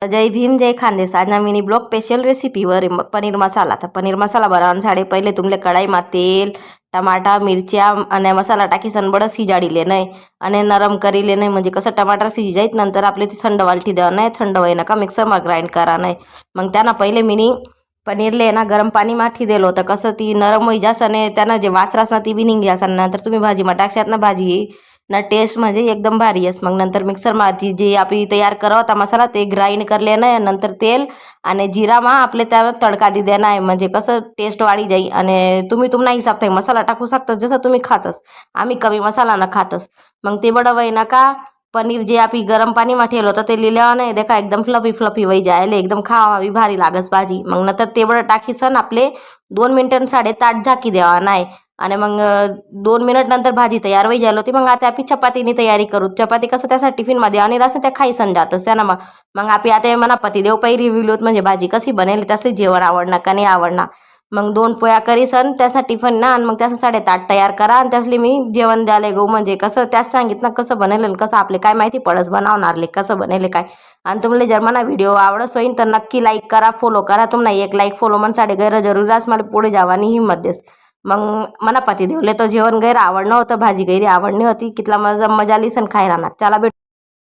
जय भीम जय खानदेश। आज ना mini blog special रेसिपीवर paneer masala. तर पनीर मसाला बनावण्यासाठी पहिले तुमले कढाईમાં तेल टमाटा मिरच्या અને मसाला टाकी सनबड सिजाडी लेणे અને नरम करी लेणे। म्हणजे कसं टमाटर सिजी जाईत नंतर आपले ते थंड वालटी द्यावा नाही, थंड होईना का मिक्सरमा ग्राइंड करा नाही। मग त्यांना पहिले मिनी पनीरले ना गरम पाणीમાં ठी देलो तर कसं ती नरम होई जास आणि त्यांना जे वास रास ना ती बी निघी जास। नंतर तुम्ही भाजीમાં टाकशात ना भाजी ना टेस्ट म्हणजे एकदम भारी आहे। मग नंतर मिक्सरमध्ये जे आपण तयार करावा होता मसाला ते ग्राइंड करले ना, नंतर तेल आणि जिरामा आपले त्या तडका दी देना आहे। म्हणजे कसं टेस्ट वाढी जाई आणि तुम्ही तुमना हिसाब ते मसाला टाकू शकता जसं तुम्ही खातस। आम्ही कमी मसाला ना खातस। मग ते बडवई ना का पनीर जे आपण गरम पाणीમાં ठेवलं होतं ते लिहिल्यावर नाही देखा एकदम फ्लफी फ्लफी वही जायले एकदम खावा बी भारी लागस भाजी। मग नंतर ते बड टाकीसन आपले 2 मिनिटं साडे ताट झाकी द्यावा नाही आणि मग 2 मिनिट नंतर भाजी तयार होई झाली होती। मग आता आपण चपातीनी तयारी करू। चपाती कसं त्यासाठी टिफिनमध्ये आणि रास त्या खाई सण जातस त्यांना। मग आपण आता मना पतिदेव पै रिव्ह्यू लोत म्हणजे भाजी कशी बनेल त्यासले जेवण आवडणार का नाही आवडणार। मग 2 पोया करी सन त्यासाठी टिफिन ना आणि मग त्याचं 8:30 तयार करा आणि त्यासले मी जेवण द्याले गो। म्हणजे कसं त्यास सांगितलं कसं बनेल कसं आपले काय माहिती पडस बनवणारले कसं बनेल काय। आणि तुम्हाला जर मला व्हिडिओ आवडस होईन तर नक्की लाईक करा फॉलो करा। तुम्हाला एक लाईक फॉलो मन साडे गैर जरूर रास मला पुढे जावानी हिम्मत देस। मग मना पती देवले तो जेवण गैर आवडणं होतं, भाजी गैरी आवडणी होती, कितला मजा आली सन खायला ना। चला भेट।